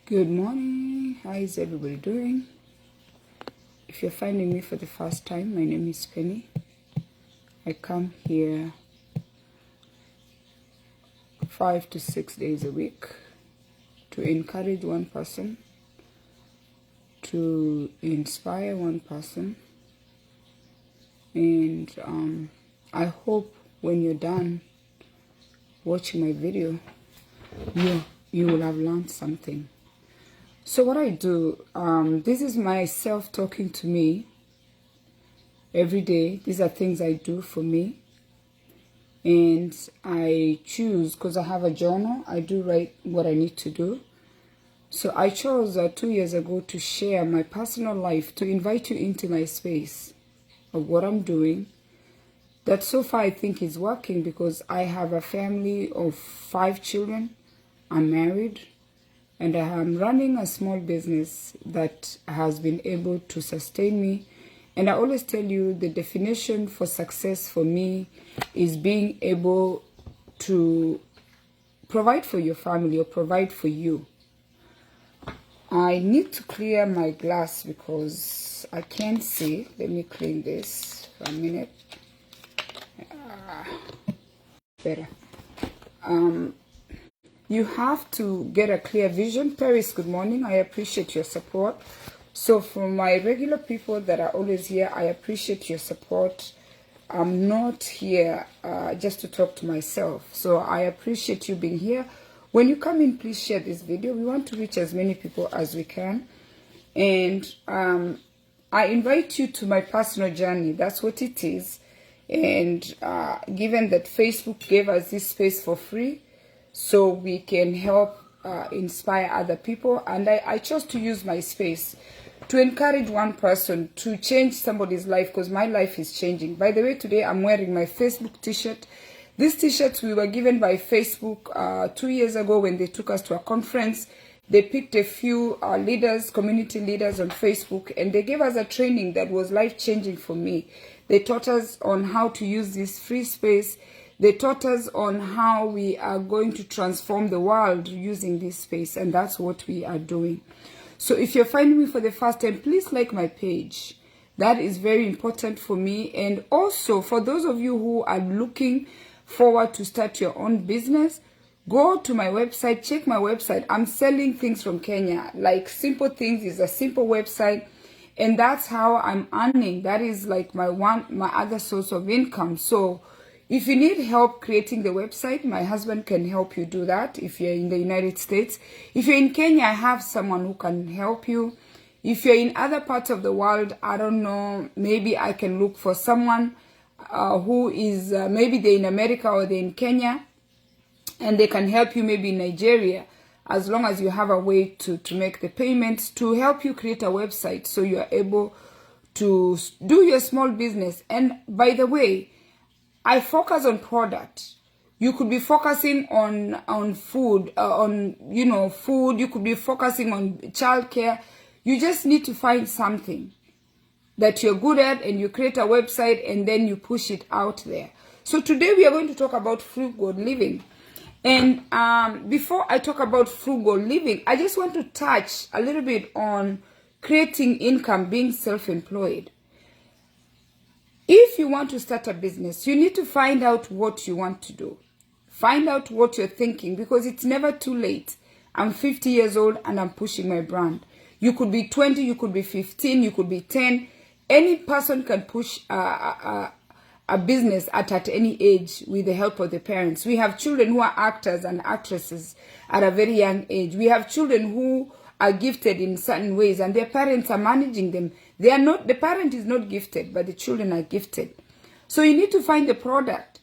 Good morning. How is everybody doing? If you're finding me for the first time, my name is Penny. I come here 5 to 6 days a week to encourage one person, to inspire one person, and I hope when you're done watching my video, you will have learned something. So what I do, this is myself talking to me every day. These are things I do for me. And I choose, because I have a journal, I do write what I need to do. So I chose 2 years ago to share my personal life, to invite you into my space of what I'm doing. That so far I think is working because I have a family of 5 children. I'm married. And I am running a small business that has been able to sustain me. And I always tell you the definition for success for me is being able to provide for your family or provide for you. I need to clear my glass because I can't see. Let me clean this for a minute. Better. You have to get a clear vision. Paris, good morning. I appreciate your support. So for my regular people that are always here, I appreciate your support. I'm not here just to talk to myself. So I appreciate you being here. When you come in, please share this video. We want to reach as many people as we can. And I invite you to my personal journey. That's what it is. And given that Facebook gave us this space for free, so we can help inspire other people. And I chose to use my space to encourage one person to change somebody's life, because my life is changing. By the way, today I'm wearing my Facebook t-shirt. These t-shirts we were given by Facebook 2 years ago when they took us to a conference. They picked a few leaders, community leaders on Facebook, and they gave us a training that was life-changing for me. They taught us on how to use this free space. They taught us on how we are going to transform the world using this space, and that's what we are doing. So if you're finding me for the first time, please like my page. That is very important for me. And also for those of you who are looking forward to start your own business, go to my website, check my website. I'm selling things from Kenya. Like Simple Things is a simple website, and that's how I'm earning. That is like my other source of income. So if you need help creating the website, my husband can help you do that if you're in the United States. If you're in Kenya, I have someone who can help you. If you're in other parts of the world, I don't know, maybe I can look for someone who is, maybe they're in America or they're in Kenya, and they can help you maybe in Nigeria, as long as you have a way to make the payments to help you create a website so you're able to do your small business. And by the way, I focus on product. You could be focusing on food, food. You could be focusing on childcare. You just need to find something that you're good at, and you create a website, and then you push it out there. So today we are going to talk about frugal living. And before I talk about frugal living, I just want to touch a little bit on creating income, being self-employed. If you want to start a business, you need to find out what you want to do. Find out what you're thinking, because it's never too late. I'm 50 years old and I'm pushing my brand. You could be 20, you could be 15, you could be 10. Any person can push a business at any age with the help of the parents. We have children who are actors and actresses at a very young age. We have children who are gifted in certain ways, and their parents are managing them. They are not, the parent is not gifted, but the children are gifted. So you need to find the product.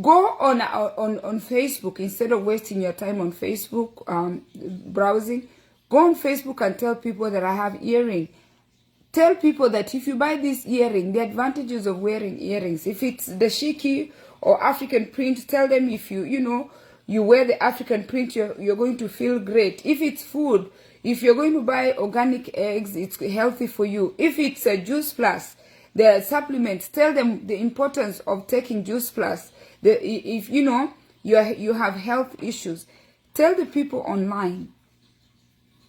Go on Facebook instead of wasting your time on Facebook browsing. Go on Facebook and tell people that I have earring. Tell people that if you buy this earring, the advantages of wearing earrings. If it's the Shiki or African print, tell them if you wear the African print, you're going to feel great. If it's food, if you're going to buy organic eggs, it's healthy for you. If it's a Juice Plus, the supplements, tell them the importance of taking Juice Plus. If you have health issues, tell the people online.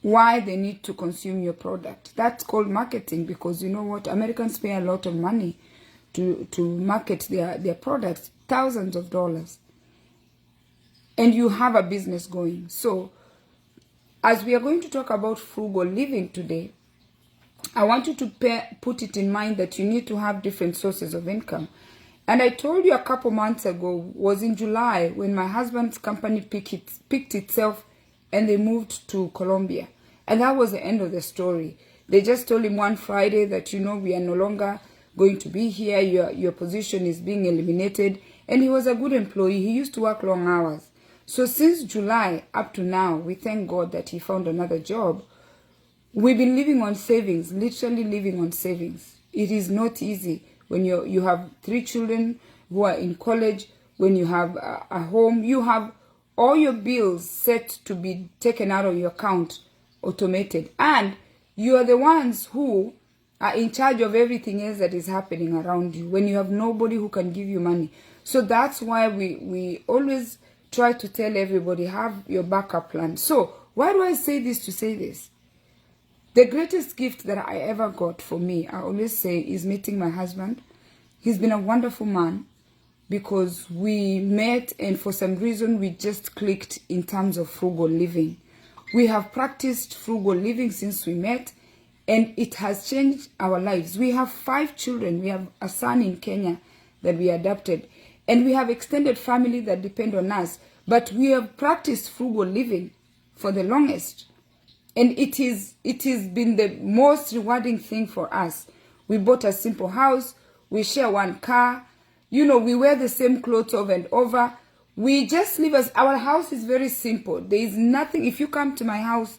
why they need to consume your product. That's called marketing, because you know what? Americans pay a lot of money to market their products, thousands of dollars. And you have a business going. So, as we are going to talk about frugal living today, I want you to put it in mind that you need to have different sources of income. And I told you a couple months ago, was in July, when my husband's company picked itself and they moved to Colombia. And that was the end of the story. They just told him one Friday that, you know, we are no longer going to be here. Your position is being eliminated. And he was a good employee. He used to work long hours. So since July up to now, we thank God that he found another job. We've been living on savings, literally living on savings. It is not easy when you have 3 children who are in college, when you have a home, you have all your bills set to be taken out of your account, automated. And you are the ones who are in charge of everything else that is happening around you when you have nobody who can give you money. So that's why we always try to tell everybody, have your backup plan. So why do I say this to say this? The greatest gift that I ever got for me, I always say, is meeting my husband. He's been a wonderful man, because we met and for some reason we just clicked in terms of frugal living. We have practiced frugal living since we met, and it has changed our lives. We have 5 children. We have a son in Kenya that we adopted, and we have extended family that depend on us. But we have practiced frugal living for the longest. And it has been the most rewarding thing for us. We bought a simple house. We share one car. You know, we wear the same clothes over and over. We just live as, our house is very simple. There is nothing. If you come to my house,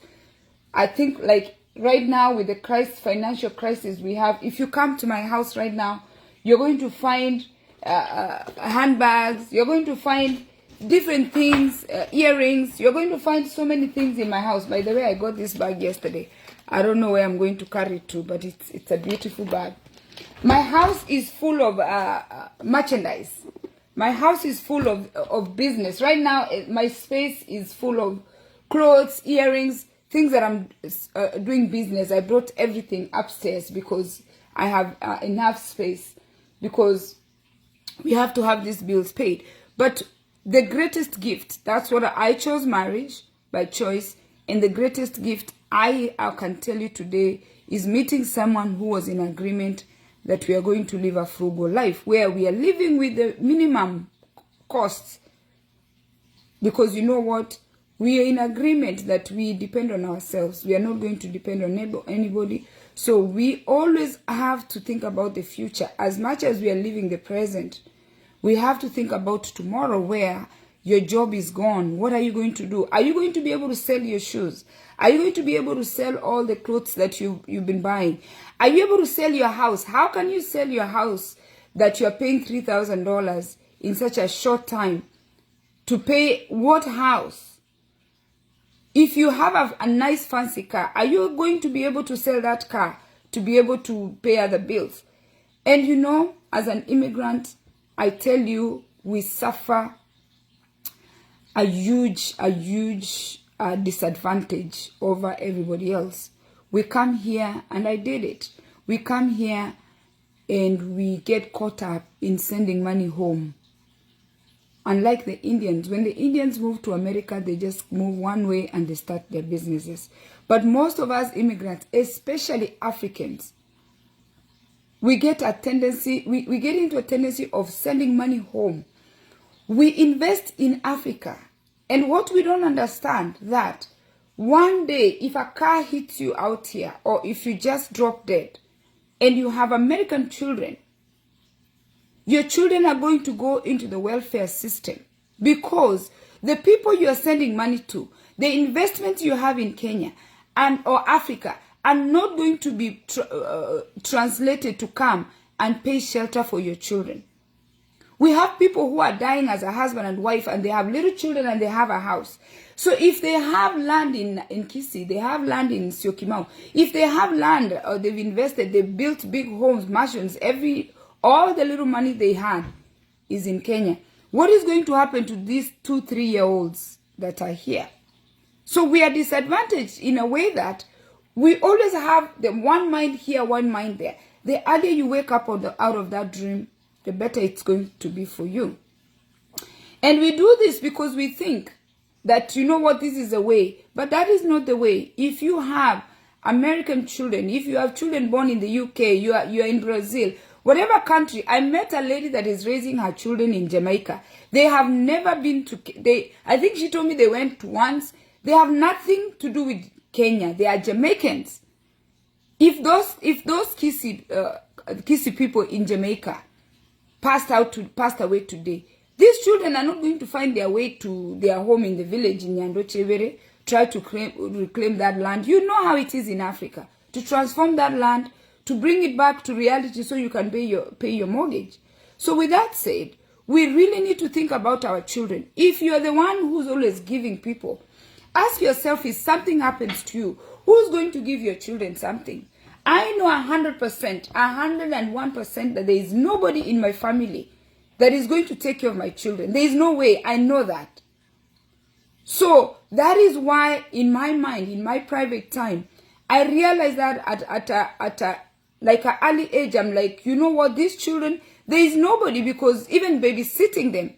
I think like right now with the financial crisis we have, if you come to my house right now, you're going to find handbags. You're going to find different things, earrings. You're going to find so many things in my house. By the way, I got this bag yesterday. I don't know where I'm going to carry it to, but it's a beautiful bag. My house is full of merchandise. My house is full of business. Right now, my space is full of clothes, earrings, things that I'm doing business. I brought everything upstairs because I have enough space, because we have to have these bills paid. But the greatest gift, that's what I chose, marriage by choice. And the greatest gift I can tell you today is meeting someone who was in agreement that we are going to live a frugal life, where we are living with the minimum costs. Because you know what? We are in agreement that we depend on ourselves. We are not going to depend on anybody. So we always have to think about the future. As much as we are living the present, we have to think about tomorrow, where your job is gone. What are you going to do? Are you going to be able to sell your shoes? Are you going to be able to sell all the clothes that you've been buying? Are you able to sell your house? How can you sell your house that you're paying $3,000 in such a short time? To pay what house? If you have a nice fancy car, are you going to be able to sell that car to be able to pay other bills? And you know, as an immigrant, I tell you, we suffer a huge disadvantage over everybody else. We come here, and I did it. We come here and we get caught up in sending money home. Unlike the Indians, when the Indians move to America, they just move one way and they start their businesses. But most of us immigrants, especially Africans, we get a tendency, we get into a tendency of sending money home. We invest in Africa. And what we don't understand, that one day, if a car hits you out here, or if you just drop dead, and you have American children, your children are going to go into the welfare system, because the people you are sending money to, the investments you have in Kenya or Africa, are not going to be translated to come and pay shelter for your children. We have people who are dying as a husband and wife, and they have little children, and they have a house. So if they have land in Kisii, they have land in Syokimau, if they have land or they've invested, they've built big homes, mansions, all the little money they had is in Kenya. What is going to happen to these 2-3-year-olds that are here? So we are disadvantaged in a way that we always have the one mind here, one mind there. The earlier you wake up out of that dream, the better it's going to be for you. And we do this because we think that, you know what, this is the way. But that is not the way. If you have American children, if you have children born in the UK, you are in Brazil, whatever country. I met a lady that is raising her children in Jamaica. They have never been to, I think she told me they went once. They have nothing to do with Kenya. They are Jamaicans. If those Kisi people in Jamaica passed away today, these children are not going to find their way to their home in the village in Nyandochevere, try to reclaim that land. You know how it is in Africa, to transform that land, to bring it back to reality so you can pay your mortgage. So with that said, we really need to think about our children. If you're the one who's always giving people, ask yourself, if something happens to you, who's going to give your children something? I know 100%, 101% that there is nobody in my family that is going to take care of my children. There is no way. I know that. So that is why in my mind, in my private time, I realized that at a early age, I'm like, you know what, these children, there is nobody, because even babysitting them,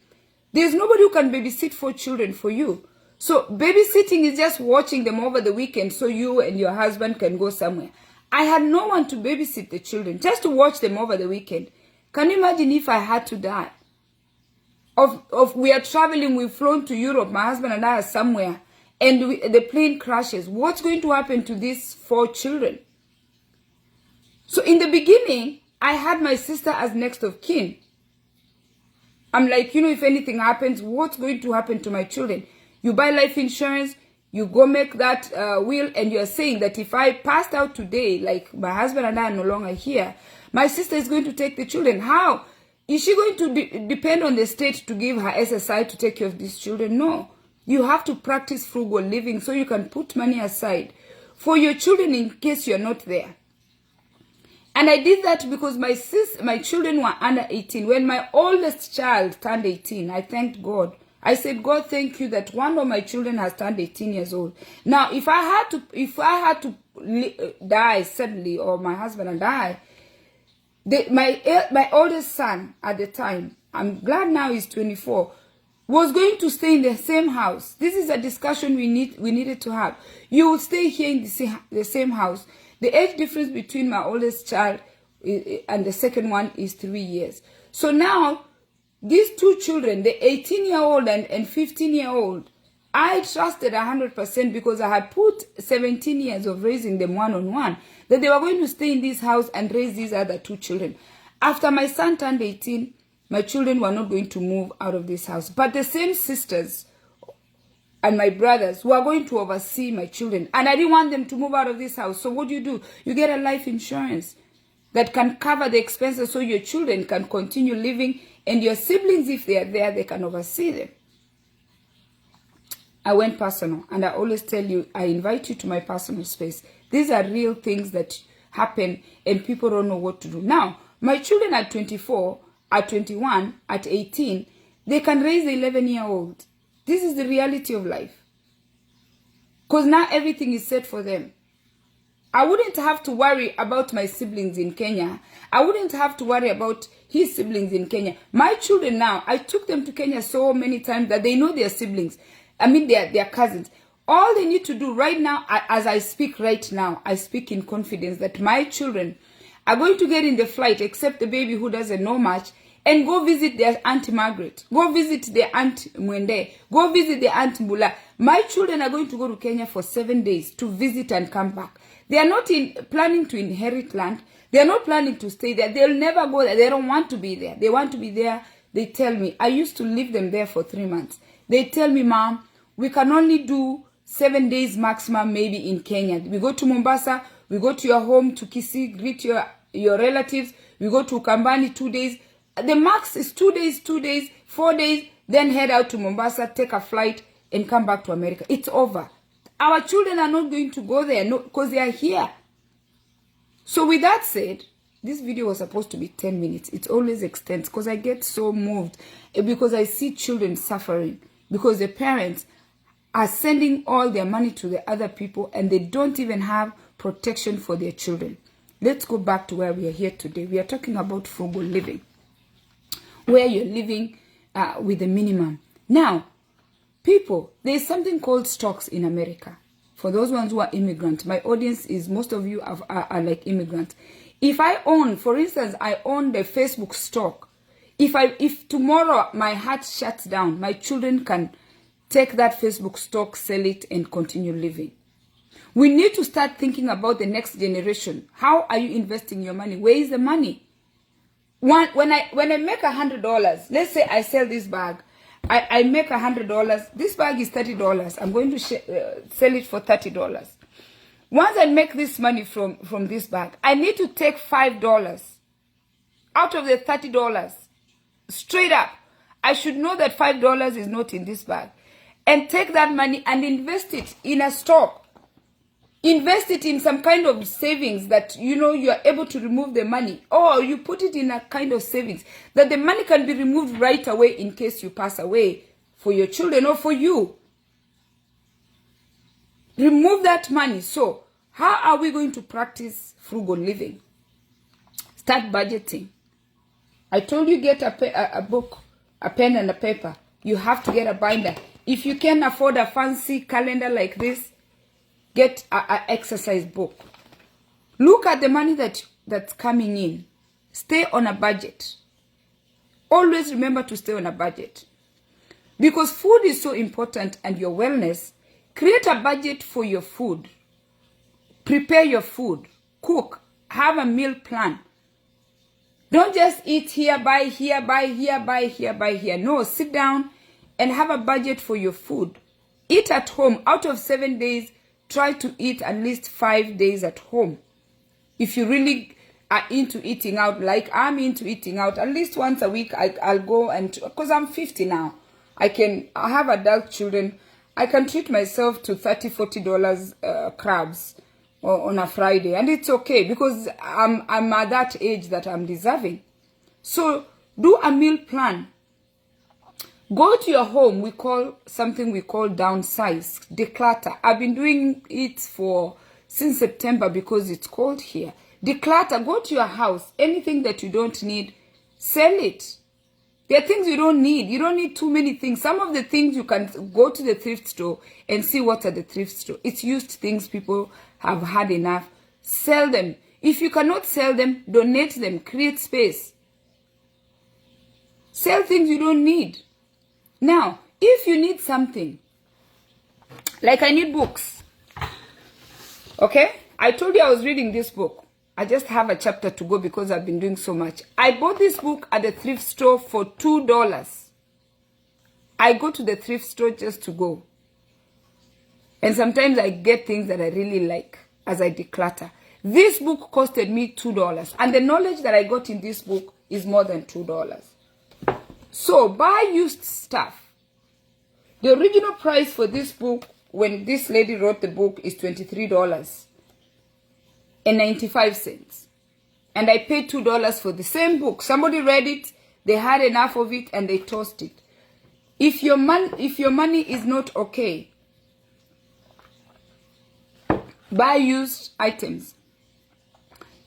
there's nobody who can babysit 4 children for you. So babysitting is just watching them over the weekend so you and your husband can go somewhere. I had no one to babysit the children, just to watch them over the weekend. Can you imagine if I had to die? We are traveling, we've flown to Europe, my husband and I are somewhere, and the plane crashes. What's going to happen to these 4 children? So in the beginning, I had my sister as next of kin. I'm like, you know, if anything happens, what's going to happen to my children? You buy life insurance, you go make that will, and you're saying that if I passed out today, like my husband and I are no longer here, my sister is going to take the children. How? Is she going to depend on the state to give her SSI to take care of these children? No. You have to practice frugal living so you can put money aside for your children in case you're not there. And I did that because my children were under 18. When my oldest child turned 18, I thanked God. I said, God, thank you that one of my children has turned 18 years old. Now, if I had to die suddenly, or my husband and I, my oldest son at the time, I'm glad now he's 24, was going to stay in the same house. This is a discussion we needed to have. You will stay here in the same house. The age difference between my oldest child and the second one is 3 years. So now, these 2 children, the 18-year-old and 15-year-old, I trusted 100% because I had put 17 years of raising them one-on-one, that they were going to stay in this house and raise these other 2 children. After my son turned 18, my children were not going to move out of this house. But the same sisters and my brothers were going to oversee my children. And I didn't want them to move out of this house. So what do? You get a life insurance that can cover the expenses so your children can continue living, and your siblings, if they are there, they can oversee them. I went personal, and I always tell you, I invite you to my personal space. These are real things that happen, and people don't know what to do. Now, my children at 24, at 21, at 18, they can raise the 11-year-old. This is the reality of life. Because now everything is set for them. I wouldn't have to worry about my siblings in Kenya. I wouldn't have to worry about his siblings in Kenya. My children now, I took them to Kenya so many times that they know their siblings. I mean, their cousins. All they need to do right now, as I speak right now, I speak in confidence that my children are going to get in the flight, except the baby who doesn't know much, and go visit their Aunt Margaret. Go visit their Aunt Mwende. Go visit their Aunt Mbula. My children are going to go to Kenya for 7 days to visit and come back. They are not planning to inherit land. They are not planning to stay there. They'll never go there. They don't want to be there. They want to be there. They tell me. I used to leave them there for 3 months. They tell me, Mom, we can only do 7 days maximum maybe in Kenya. We go to Mombasa. We go to your home to Kisii, greet your relatives. We go to Ukambani 2 days. The max is 2 days, 4 days. Then head out to Mombasa, take a flight, and come back to America. It's over. Our children are not going to go there because they are here. So with that said, this video was supposed to be 10 minutes. It always extends because I get so moved because I see children suffering because the parents are sending all their money to the other people, and they don't even have protection for their children. Let's go back to where we are here today. We are talking about frugal living, where you're living with the minimum. Now, people, there's something called stocks in America. For those ones who are immigrants, my audience is, most of you are like immigrants. If I own, for instance, I own the Facebook stock. If tomorrow my heart shuts down, my children can take that Facebook stock, sell it, and continue living. We need to start thinking about the next generation. How are you investing your money? Where is the money? When I make $100, let's say I sell this bag, I make $100. This bag is $30. I'm going to sell it for $30. Once I make this money from this bag, I need to take $5 out of the $30. Straight up. I should know that $5 is not in this bag. And take that money and invest it in a stock. Invest it in some kind of savings that you are able to remove the money. Or you put it in a kind of savings that the money can be removed right away in case you pass away, for your children or for you. Remove that money. So, how are we going to practice frugal living? Start budgeting. I told you, get a book, a pen and a paper. You have to get a binder. If you can afford a fancy calendar like this, get an exercise book. Look at the money that's coming in. Stay on a budget. Always remember to stay on a budget. Because food is so important, and your wellness. Create a budget for your food. Prepare your food. Cook. Have a meal plan. Don't just eat here, buy here, buy here, buy here, buy here. No, sit down and have a budget for your food. Eat at home. Out of 7 days, try to eat at least 5 days at home. If you really are into eating out, like I'm into eating out, at least once a week I'll go, and because I'm 50 now, I have adult children. I can treat myself to $30, $40 crabs on a Friday, and it's okay because I'm at that age that I'm deserving. So do a meal plan. Go to your home. We call downsize, declutter. I've been doing it since September because it's cold here. Declutter. Go to your house. Anything that you don't need, sell it. There are things you don't need. You don't need too many things. Some of the things you can go to the thrift store and see what's at the thrift store. It's used things people have had enough. Sell them. If you cannot sell them, donate them. Create space. Sell things you don't need. Now, if you need something, like I need books, okay? I told you I was reading this book. I just have a chapter to go because I've been doing so much. I bought this book at the thrift store for $2. I go to the thrift store just to go. And sometimes I get things that I really like as I declutter. This book costed me $2. And the knowledge that I got in this book is more than $2. So, buy used stuff. The original price for this book, when this lady wrote the book, is $23.95. And I paid $2 for the same book. Somebody read it, they had enough of it, and they tossed it. If your money is not okay, buy used items.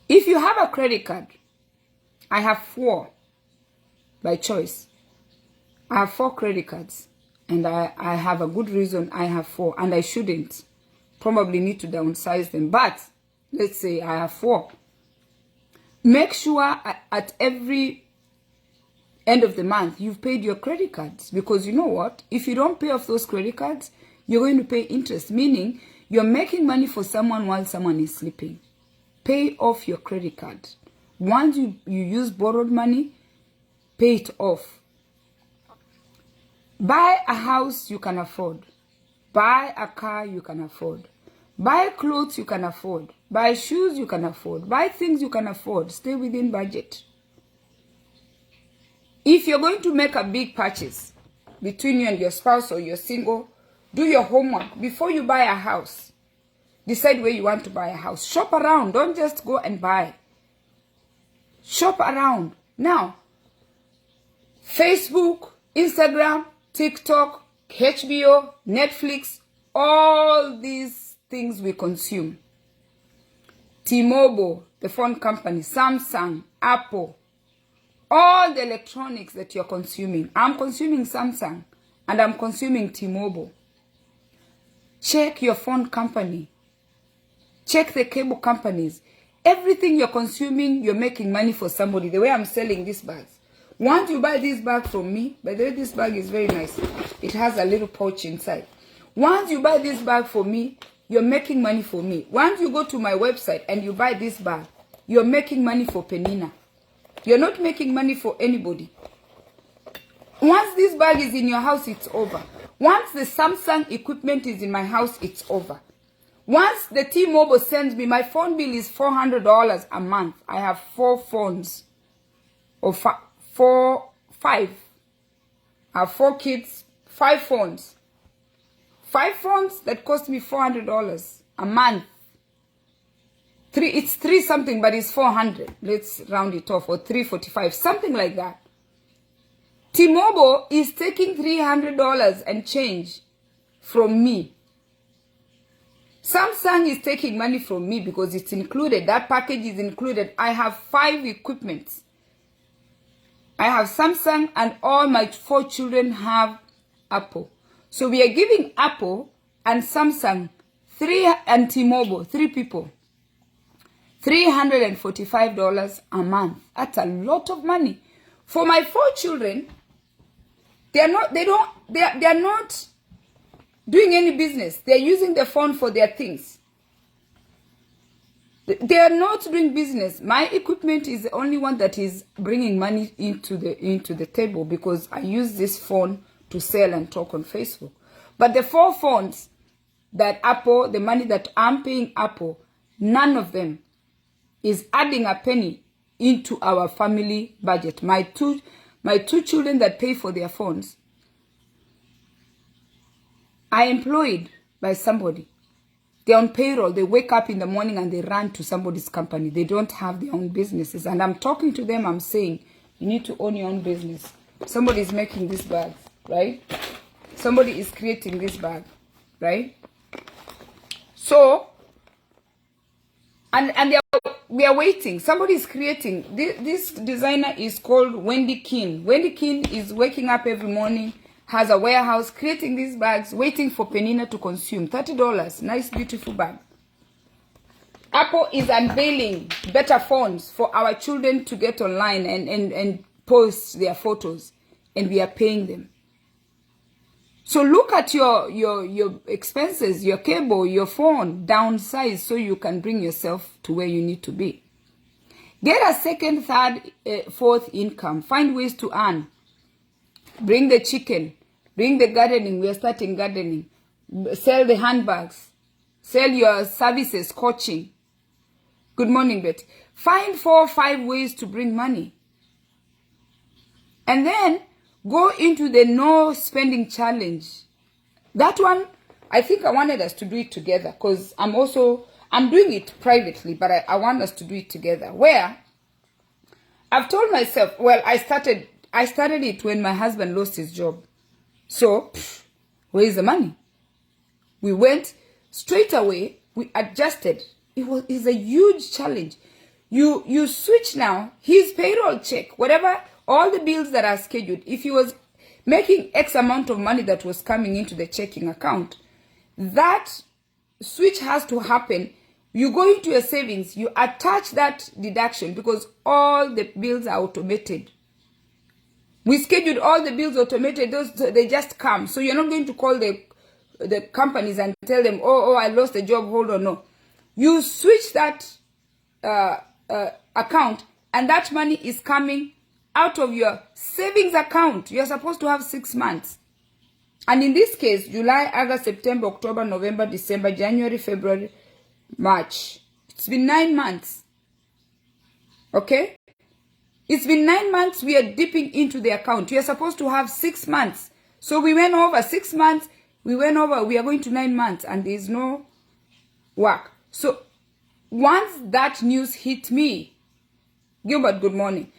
If you have a credit card, I have 4 by choice. I have 4 credit cards, and I have a good reason I have 4, and I shouldn't. Probably need to downsize them, but let's say I have 4. Make sure at every end of the month you've paid your credit cards, because you know what? If you don't pay off those credit cards, you're going to pay interest, meaning you're making money for someone while someone is sleeping. Pay off your credit card. Once you use borrowed money, pay it off. Buy a house you can afford. Buy a car you can afford. Buy clothes you can afford. Buy shoes you can afford. Buy things you can afford. Stay within budget. If you're going to make a big purchase between you and your spouse, or you're single, do your homework before you buy a house. Decide where you want to buy a house. Shop around. Don't just go and buy. Shop around. Now, Facebook, Instagram, TikTok, HBO, Netflix, all these things we consume. T-Mobile, the phone company, Samsung, Apple, all the electronics that you're consuming. I'm consuming Samsung and I'm consuming T-Mobile. Check your phone company. Check the cable companies. Everything you're consuming, you're making money for somebody. The way I'm selling these bags. Once you buy this bag from me, by the way, this bag is very nice. It has a little pouch inside. Once you buy this bag for me, you're making money for me. Once you go to my website and you buy this bag, you're making money for Penina. You're not making money for anybody. Once this bag is in your house, it's over. Once the Samsung equipment is in my house, it's over. Once the T-Mobile sends me, my phone bill is $400 a month. I have 4 phones. Or 5. I have 4 kids, 5 phones. 5 phones that cost me $400 a month. It's 3 something, but it's 400. Let's round it off, or 345, something like that. T-Mobile is taking $300 and change from me. Samsung is taking money from me because it's included. That package is included. I have 5 equipments. I have Samsung and all my 4 children have Apple. So we are giving Apple and Samsung and T-Mobile, 3 people, $345 a month. That's a lot of money. For my 4 children, they are not doing any business. They are using the phone for their things. They are not doing business. My equipment is the only one that is bringing money into the table because I use this phone to sell and talk on Facebook. But the 4 phones that Apple, the money that I'm paying Apple, none of them is adding a penny into our family budget. My two children that pay for their phones are employed by somebody. They're on payroll. They wake up in the morning and they run to somebody's company. They don't have their own businesses. And I'm talking to them, I'm saying, you need to own your own business. Somebody is making this bag, right? Somebody is creating this bag, right? So, and we are waiting. Somebody is creating. This designer is called Wendy Keane. Wendy Keane is waking up every morning, has a warehouse, creating these bags, waiting for Penina to consume. $30. Nice, beautiful bag. Apple is unveiling better phones for our children to get online and post their photos. And we are paying them. So look at your expenses, your cable, your phone, downsize so you can bring yourself to where you need to be. Get a second, third, fourth income. Find ways to earn. Bring the chicken. Bring the gardening. We are starting gardening. Sell the handbags. Sell your services, coaching. Good morning, Betty. Find 4 or 5 ways to bring money. And then go into the no spending challenge. That one, I think I wanted us to do it together because I'm doing it privately, but I want us to do it together. Where I've told myself, well, I started it when my husband lost his job. So, where is the money? We went straight away. We adjusted. It's a huge challenge. You switch now. His payroll check, whatever, all the bills that are scheduled. If he was making X amount of money that was coming into the checking account, that switch has to happen. You go into your savings, you attach that deduction because all the bills are automated. We scheduled all the bills automated. They just come. So you're not going to call the companies and tell them, oh, I lost the job, hold on. No. You switch that account and that money is coming out of your savings account. You're supposed to have 6 months. And in this case, July, August, September, October, November, December, January, February, March. It's been 9 months. Okay? It's been 9 months we are dipping into the account. We are supposed to have 6 months. So we went over 6 months. We are going to 9 months and there's no work. So once that news hit me, Gilbert, good morning.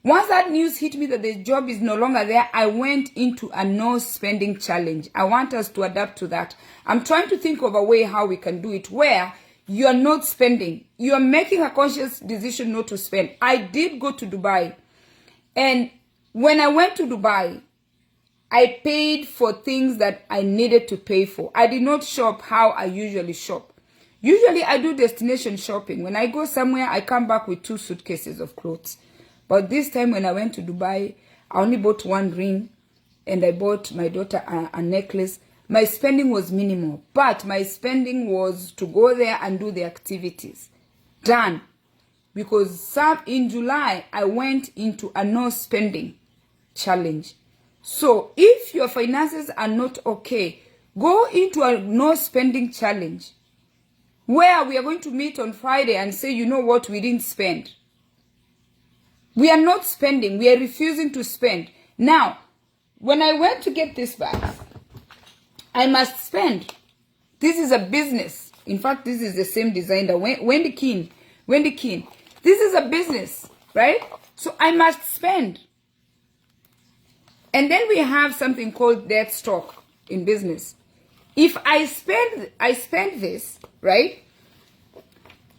Once that news hit me that the job is no longer there, I went into a no spending challenge. I want us to adapt to that. I'm trying to think of a way how we can do it where you are not spending. You are making a conscious decision not to spend. I did go to Dubai. And when I went to Dubai, I paid for things that I needed to pay for. I did not shop how I usually shop. Usually I do destination shopping. When I go somewhere, I come back with 2 suitcases of clothes. But this time when I went to Dubai, I only bought 1 ring and I bought my daughter a necklace. My spending was minimal, but my spending was to go there and do the activities. Done. Because in July, I went into a no spending challenge. So if your finances are not okay, go into a no spending challenge where we are going to meet on Friday and say, you know what, we didn't spend. We are not spending. We are refusing to spend. Now, when I went to get this bag, I must spend. This is a business. In fact, this is the same designer, Wendy King. This is a business, right? So I must spend. And then we have something called dead stock in business. If I spend this, right?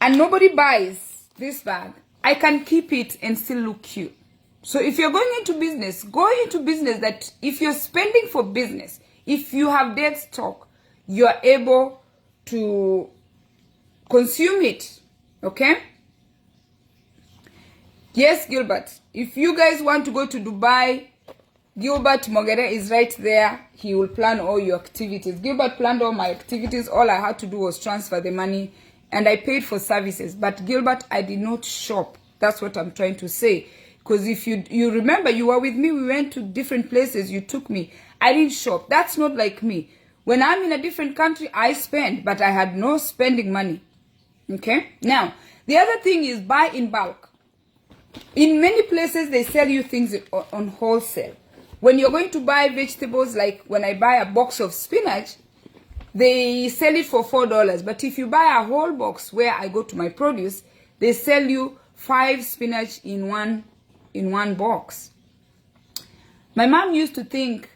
And nobody buys this bag, I can keep it and still look cute. So if you're going into business, go into business that if you're spending for business, if you have dead stock, you are able to consume it. Okay? Yes, Gilbert. If you guys want to go to Dubai, Gilbert Mogere is right there. He will plan all your activities. Gilbert planned all my activities. All I had to do was transfer the money and I paid for services. But Gilbert, I did not shop. That's what I'm trying to say. Because if you remember, you were with me. We went to different places. You took me. I didn't shop. That's not like me. When I'm in a different country, I spend. But I had no spending money. Okay? Now, the other thing is buy in bulk. In many places, they sell you things on wholesale. When you're going to buy vegetables, like when I buy a box of spinach, they sell it for $4. But if you buy a whole box where I go to my produce, they sell you 5 spinach in one box. My mom used to think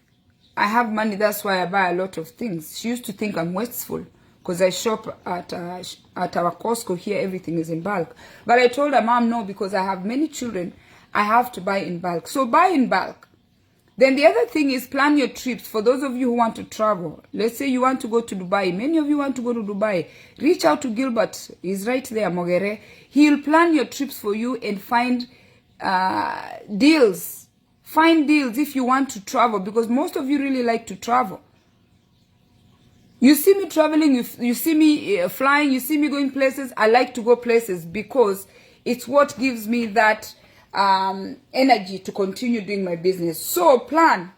I have money, that's why I buy a lot of things. She used to think I'm wasteful because I shop at our Costco here. Everything is in bulk. But I told her, Mom, no, because I have many children, I have to buy in bulk. So buy in bulk. Then the other thing is plan your trips. For those of you who want to travel, let's say you want to go to Dubai. Many of you want to go to Dubai. Reach out to Gilbert. He's right there, Mogere. He'll plan your trips for you and find deals. Find deals if you want to travel, because most of you really like to travel. You see me traveling, you see me flying, you see me going places. I like to go places because it's what gives me that energy to continue doing my business. So plan.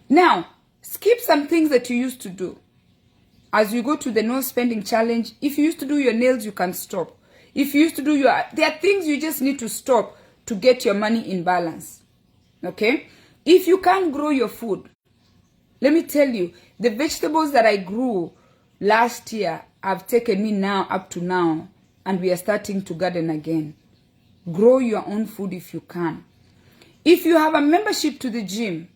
Now, skip some things that you used to do. As you go to the no spending challenge, if you used to do your nails, you can stop. If you used to do there are things you just need to stop to get your money in balance. Okay? If you can't grow your food, let me tell you, the vegetables that I grew last year have taken me now up to now, and we are starting to garden again. Grow your own food if you can. If you have a membership to the gym,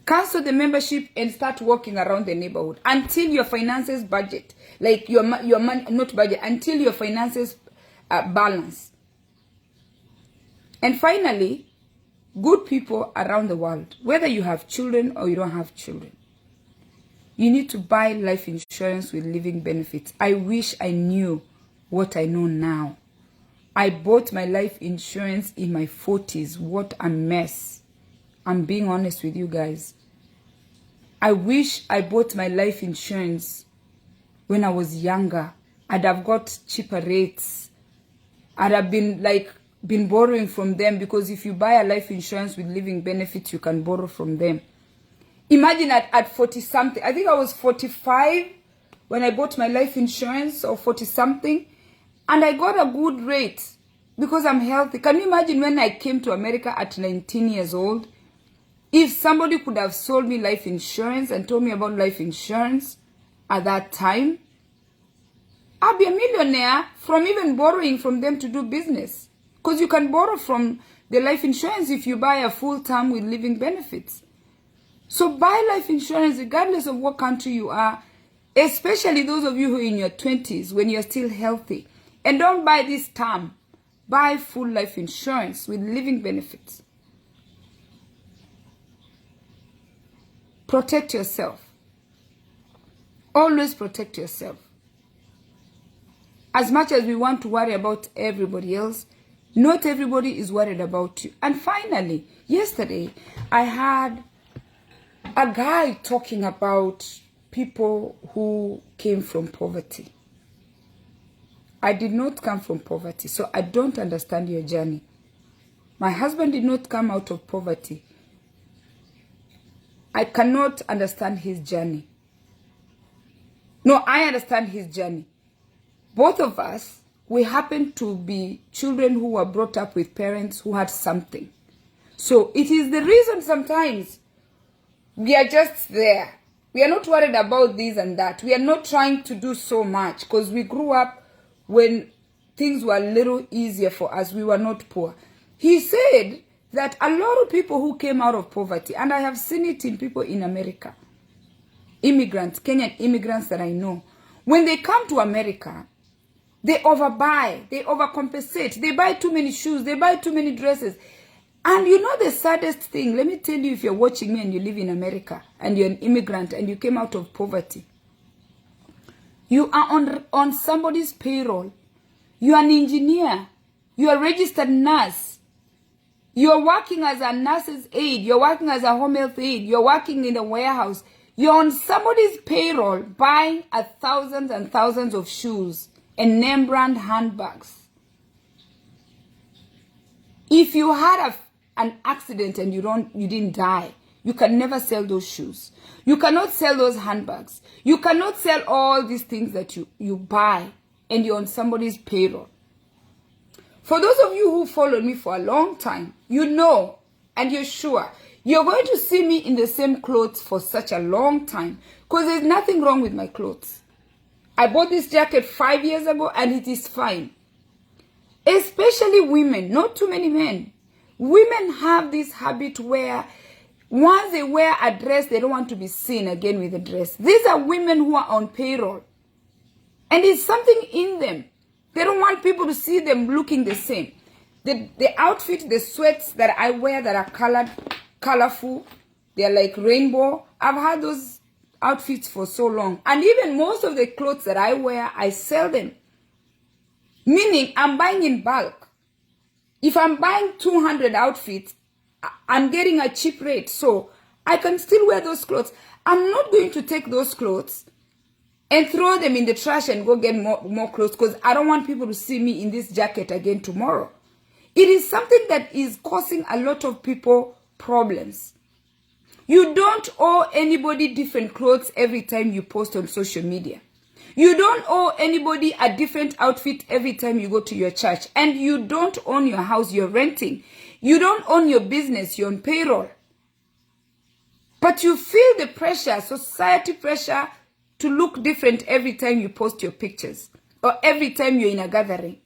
cancel the membership and start walking around the neighborhood until your finances budget, like your money, not budget, until your finances balance. And finally, good people around the world, whether you have children or you don't have children, you need to buy life insurance with living benefits. I wish I knew what I know now. I bought my life insurance in my 40s. What a mess. I'm being honest with you guys. I wish I bought my life insurance when I was younger. I'd have got cheaper rates. I'd have been borrowing from them, because if you buy a life insurance with living benefits, you can borrow from them. Imagine at 40 something. I think I was 45 when I bought my life insurance, or 40 something. And I got a good rate because I'm healthy. Can you imagine when I came to America at 19 years old? If somebody could have sold me life insurance and told me about life insurance at that time, I'd be a millionaire from even borrowing from them to do business. Because you can borrow from the life insurance if you buy a full term with living benefits. So buy life insurance regardless of what country you are, especially those of you who are in your 20s when you're still healthy. And don't buy this term. Buy full life insurance with living benefits. Protect yourself. Always protect yourself. As much as we want to worry about everybody else, not everybody is worried about you. And finally, yesterday, I had a guy talking about people who came from poverty. I did not come from poverty, so I don't understand your journey. My husband did not come out of poverty. I cannot understand his journey. No, I understand his journey. Both of us, we happen to be children who were brought up with parents who had something. So it is the reason sometimes we are just there. We are not worried about this and that. We are not trying to do so much because we grew up when things were a little easier for us. We were not poor. He said that a lot of people who came out of poverty, and I have seen it in people in America, immigrants, Kenyan immigrants that I know, when they come to America, they overbuy, they overcompensate, they buy too many shoes, they buy too many dresses. And you know the saddest thing, let me tell you, if you're watching me and you live in America and you're an immigrant and you came out of poverty, you are on somebody's payroll. You are an engineer. You are a registered nurse. You are working as a nurse's aide. You're working as a home health aide. You're working in a warehouse. You're on somebody's payroll buying thousands and thousands of shoes and name brand handbags. If you had an accident and you didn't die, you can never sell those shoes. You cannot sell those handbags. You cannot sell all these things that you buy and you're on somebody's payroll. For those of you who followed me for a long time, you know and you're sure you're going to see me in the same clothes for such a long time because there's nothing wrong with my clothes. I bought this jacket 5 years ago and it is fine. Especially women, not too many men. Women have this habit where once they wear a dress, they don't want to be seen again with a dress. These are women who are on payroll. And it's something in them. They don't want people to see them looking the same. The outfit, the sweats that I wear that are colorful, they're like rainbow. I've had those outfits for so long. And even most of the clothes that I wear, I sell them. Meaning, I'm buying in bulk. If I'm buying 200 outfits, I'm getting a cheap rate. So, I can still wear those clothes. I'm not going to take those clothes and throw them in the trash and go get more clothes because I don't want people to see me in this jacket again tomorrow. It is something that is causing a lot of people problems. You don't owe anybody different clothes every time you post on social media. You don't owe anybody a different outfit every time you go to your church. And you don't own your house, you're renting. You don't own your business, you're on payroll. But you feel the pressure, society pressure, to look different every time you post your pictures. Or every time you're in a gathering.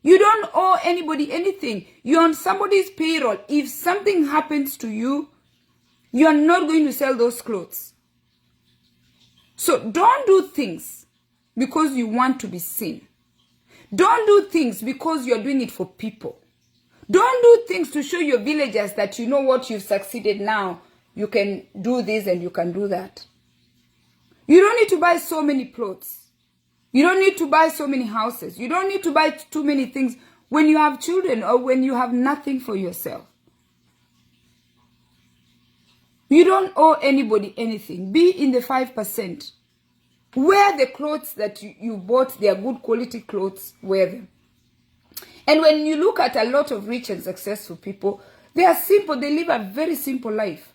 You don't owe anybody anything. You're on somebody's payroll. If something happens to you, you're not going to sell those clothes. So don't do things because you want to be seen. Don't do things because you're doing it for people. Don't do things to show your villagers that you know what, you've succeeded now. You can do this and you can do that. You don't need to buy so many clothes. You don't need to buy so many houses. You don't need to buy too many things when you have children or when you have nothing for yourself. You don't owe anybody anything. Be in the 5%. Wear the clothes that you bought. They are good quality clothes. Wear them. And when you look at a lot of rich and successful people, they are simple. They live a very simple life.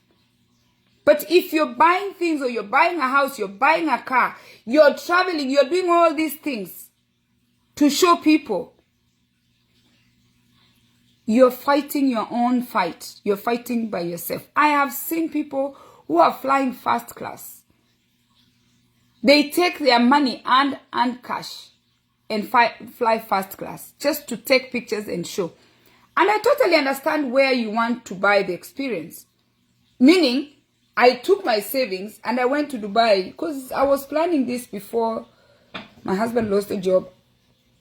But if you're buying things or you're buying a house, you're buying a car, you're traveling, you're doing all these things to show people, you're fighting your own fight. You're fighting by yourself. I have seen people who are flying first class. They take their money and cash and fly first class just to take pictures and show. And I totally understand where you want to buy the experience. Meaning, I took my savings and I went to Dubai because I was planning this before my husband lost a job.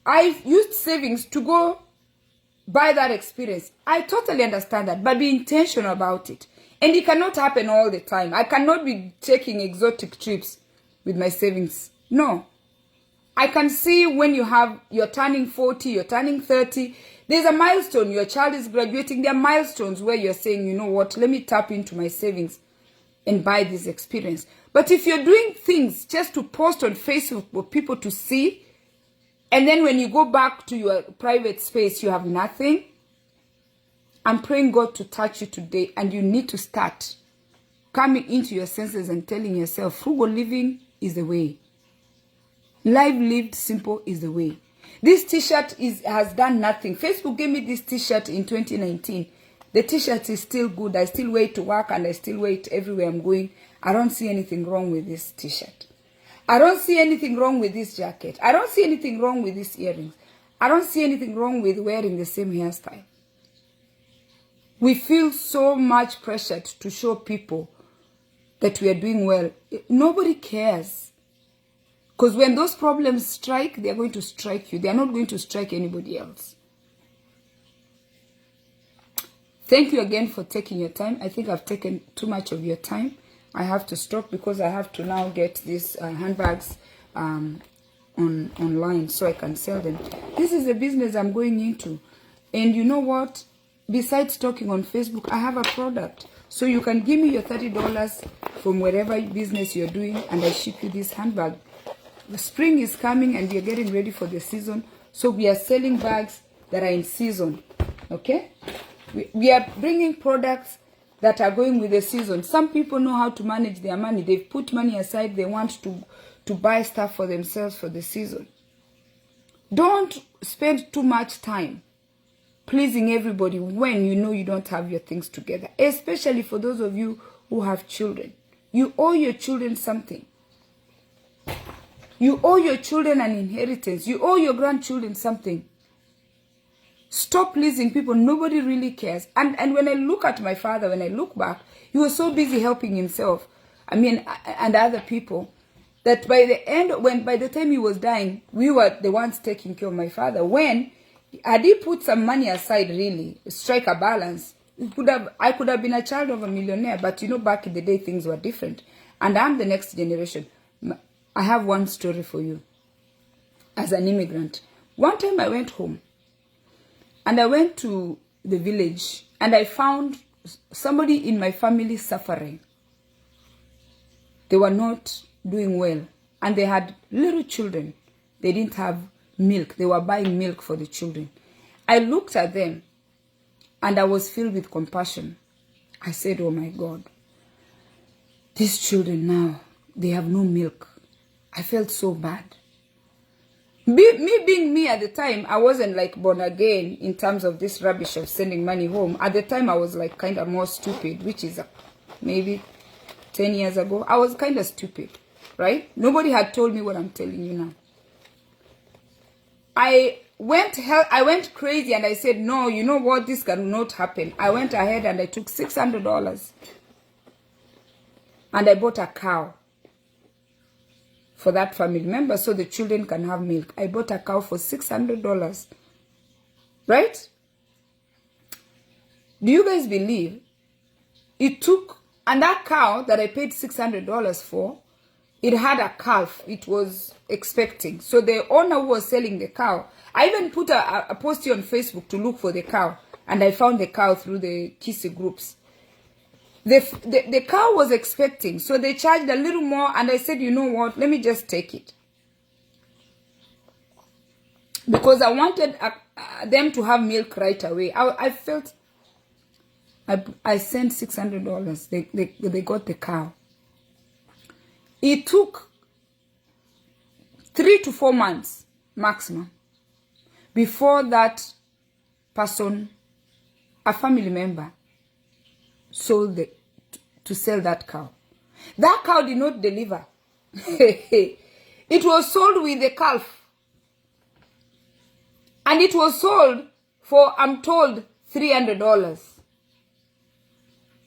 I used savings to go buy that experience. I totally understand that, but be intentional about it. And it cannot happen all the time. I cannot be taking exotic trips with my savings. No. I can see when you're turning 40, you're turning 30, there's a milestone, your child is graduating, there are milestones where you're saying, you know what, let me tap into my savings and buy this experience. But if you're doing things just to post on Facebook for people to see, and then when you go back to your private space, you have nothing, I'm praying God to touch you today, and you need to start coming into your senses and telling yourself, frugal living is the way. Life lived simple is the way. This t-shirt has done nothing. Facebook gave me this t-shirt in 2019. The t-shirt is still good. I still wear it to work and I still wear it everywhere I'm going. I don't see anything wrong with this t-shirt. I don't see anything wrong with this jacket. I don't see anything wrong with these earrings. I don't see anything wrong with wearing the same hairstyle. We feel so much pressured to show people that we are doing well. Nobody cares. Because when those problems strike, they are going to strike you. They are not going to strike anybody else. Thank you again for taking your time. I think I've taken too much of your time. I have to stop because I have to now get these handbags online so I can sell them. This is a business I'm going into. And you know what? Besides talking on Facebook, I have a product. So you can give me your $30 from wherever business you're doing and I ship you this handbag. The spring is coming and we are getting ready for the season. So we are selling bags that are in season. Okay? We are bringing products that are going with the season. Some people know how to manage their money. They've put money aside. They want to buy stuff for themselves for the season. Don't spend too much time pleasing everybody when you know you don't have your things together. Especially for those of you who have children. You owe your children something. You owe your children an inheritance. You owe your grandchildren something. Stop pleasing people. Nobody really cares. And when I look at my father, when I look back, he was so busy helping himself. And other people, that by the time he was dying, we were the ones taking care of my father. When had he put some money aside, really strike a balance, I could have been a child of a millionaire. But you know, back in the day, things were different. And I'm the next generation. I have one story for you. As an immigrant, one time I went home and I went to the village and I found somebody in my family suffering. They were not doing well and they had little children. They didn't have milk. They were buying milk for the children. I looked at them and I was filled with compassion. I said, oh my God, these children now, they have no milk. I felt so bad. Me being me at the time, I wasn't like born again in terms of this rubbish of sending money home. At the time, I was like kind of more stupid, which is maybe 10 years ago. I was kind of stupid, right? Nobody had told me what I'm telling you now. I went crazy and I said, no, you know what? This cannot happen. I went ahead and I took $600 and I bought a cow for that family member so the children can have milk. I bought a cow for $600. Right? Do you guys believe it took, and that cow that I paid $600 for, it had a calf it was expecting. So the owner who was selling the cow, I even put a post on Facebook to look for the cow, and I found the cow through the Kissy groups. The cow was expecting, so they charged a little more, and I said, you know what, let me just take it. Because I wanted them to have milk right away. I felt, I sent $600. They got the cow. It took 3 to 4 months maximum before that person, a family member, sold to sell that cow. That cow did not deliver. It was sold with the calf. And it was sold for, I'm told, $300.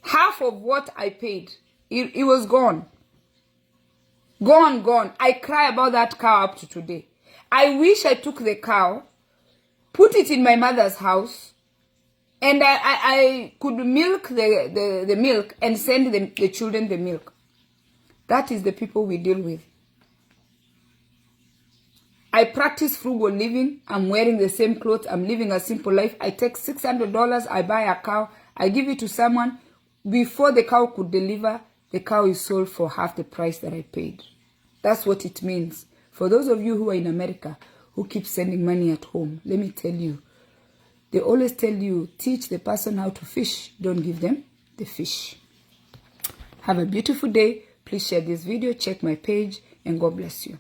Half of what I paid. It was gone. Gone. I cry about that cow up to today. I wish I took the cow, put it in my mother's house, and I could milk the milk and send the children the milk. That is the people we deal with. I practice frugal living. I'm wearing the same clothes. I'm living a simple life. I take $600. I buy a cow. I give it to someone. Before the cow could deliver, the cow is sold for half the price that I paid. That's what it means. For those of you who are in America, who keep sending money at home, let me tell you, they always tell you, teach the person how to fish. Don't give them the fish. Have a beautiful day. Please share this video. Check my page. And God bless you.